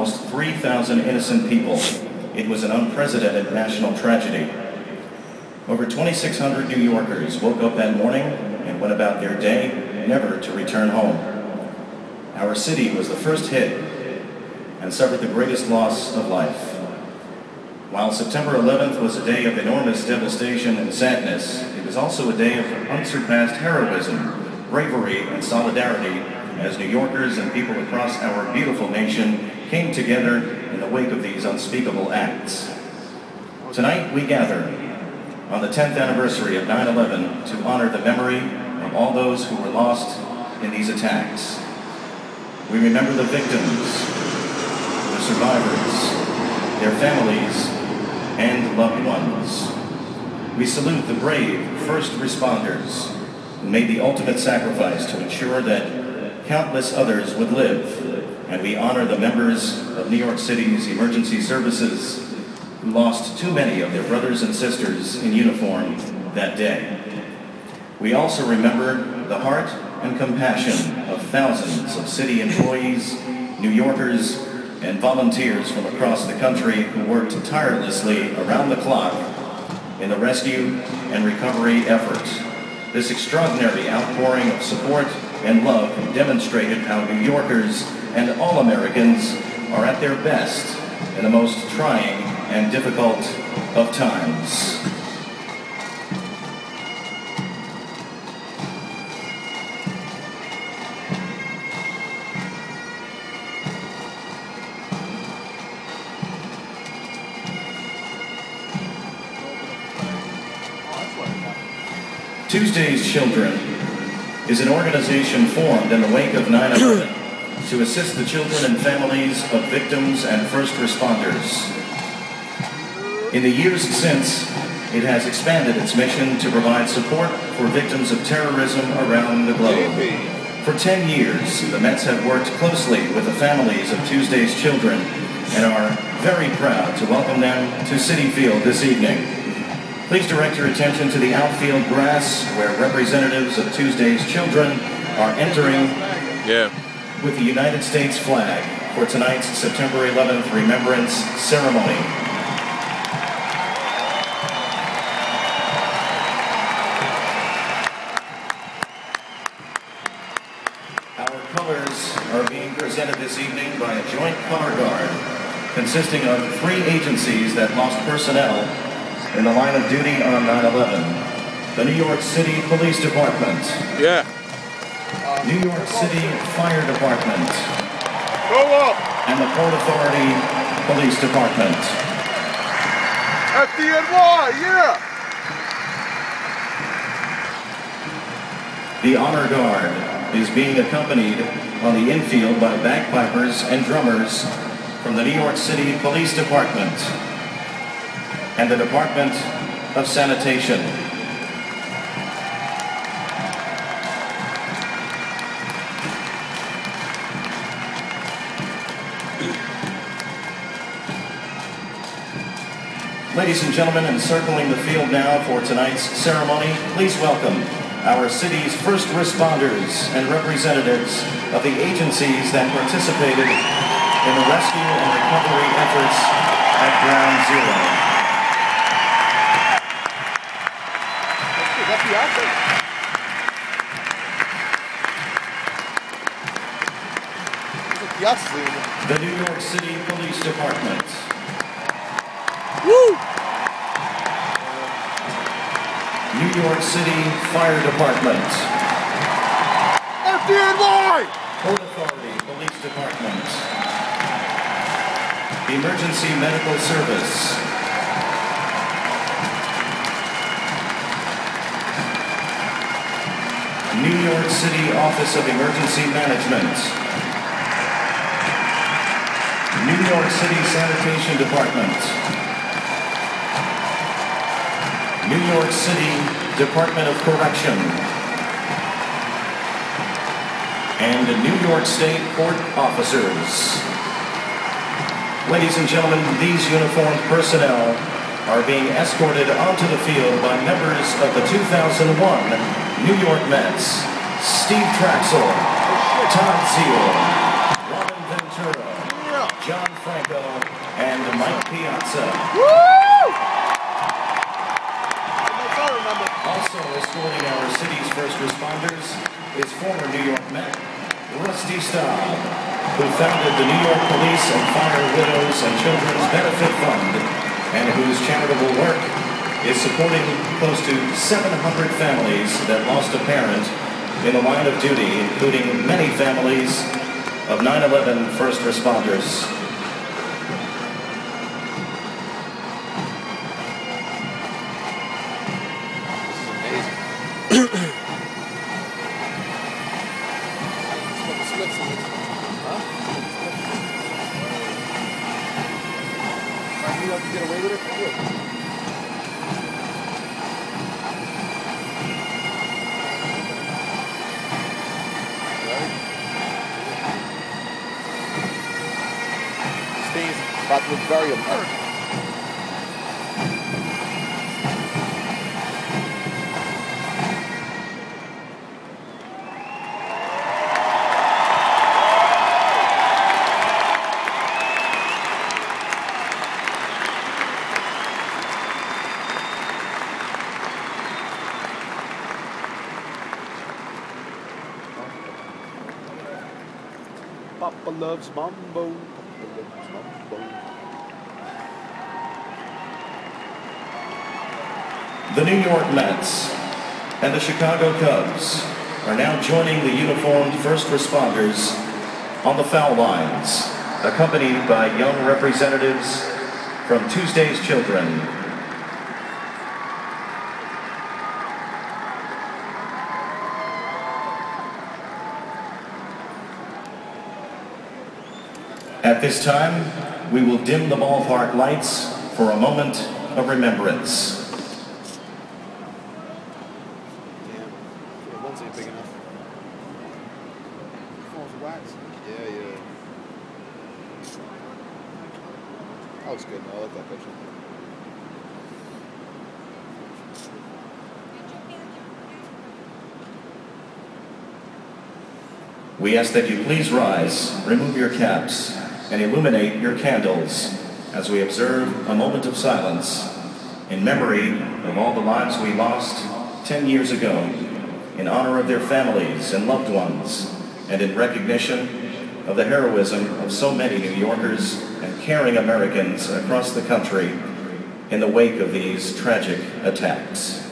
almost 3,000 innocent people. It was an unprecedented national tragedy. Over 2,600 New Yorkers woke up that morning and went about their day, never to return home. Our city was the first hit and suffered the greatest loss of life. While September 11th was a day of enormous devastation and sadness, it was also a day of unsurpassed heroism, bravery, and solidarity as New Yorkers and people across our beautiful nation came together in the wake of these unspeakable acts. Tonight we gather on the 10th anniversary of 9/11 to honor the memory of all those who were lost in these attacks. We remember the victims, the survivors, their families, and loved ones. We salute the brave first responders who made the ultimate sacrifice to ensure that countless others would live, and we honor the members of New York City's emergency services who lost too many of their brothers and sisters in uniform that day. We also remember the heart and compassion of thousands of city employees, New Yorkers, and volunteers from across the country who worked tirelessly around the clock in the rescue and recovery efforts. This extraordinary outpouring of support and love demonstrated how New Yorkers and all Americans are at their best in the most trying and difficult of times. Tuesday's Children is an organization formed in the wake of 9/11 to assist the children and families of victims and first responders. In the years since, it has expanded its mission to provide support for victims of terrorism around the globe. For 10 years, the Mets have worked closely with the families of Tuesday's Children and are very proud to welcome them to Citi Field this evening. Please direct your attention to the outfield grass where representatives of Tuesday's Children are entering with the United States flag for tonight's September 11th Remembrance Ceremony. Our colors are being presented this evening by a joint color guard consisting of 3 agencies that lost personnel in the line of duty on 9/11. The New York City Police Department. New York City Fire Department. And the Port Authority Police Department. FDNY, yeah! The Honor Guard is being accompanied on the infield by bagpipers and drummers from the New York City Police Department and the Department of Sanitation. Ladies and gentlemen, encircling the field now for tonight's ceremony, please welcome our city's first responders and representatives of the agencies that participated in the rescue and recovery efforts at Ground Zero. The New York City Police Department. Woo! New York City Fire Department. FDNY! Port Authority Police Department. Emergency Medical Service. New York City Office of Emergency Management. New York City Sanitation Department. New York City Department of Correction. And New York State Court officers. Ladies and gentlemen, these uniformed personnel are being escorted onto the field by members of the 2001 New York Mets. Steve Traxel, Todd Zeal, Robin Ventura, John Franco, and Mike Piazza. Also escorting our city's first responders is former New York Met, Rusty Staub, who founded the New York Police and Fire Widows and Children's Benefit Fund, and whose charitable work is supporting close to 700 families that lost a parent in the line of duty, including many families of 9/11 first responders. Get away with it? Steve's about to look very American. Papa loves mambo. Papa loves mambo. The New York Mets and the Chicago Cubs are now joining the uniformed first responders on the foul lines, accompanied by young representatives from Tuesday's Children. At this time, we will dim the ballpark lights for a moment of remembrance. Damn. Yeah, one's ain't big enough. Phone's wax. Yeah. That was good, though. I like that picture. We ask that you please rise, remove your caps, and illuminate your candles as we observe a moment of silence in memory of all the lives we lost 10 years ago, in honor of their families and loved ones, and in recognition of the heroism of so many New Yorkers and caring Americans across the country in the wake of these tragic attacks.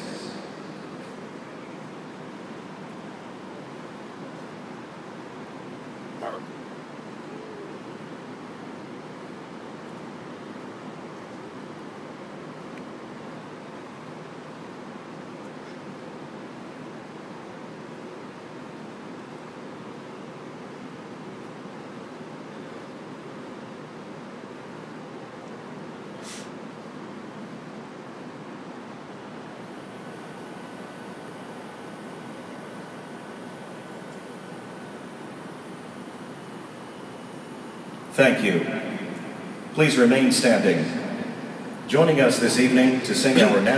Thank you. Please remain standing. Joining us this evening to sing our national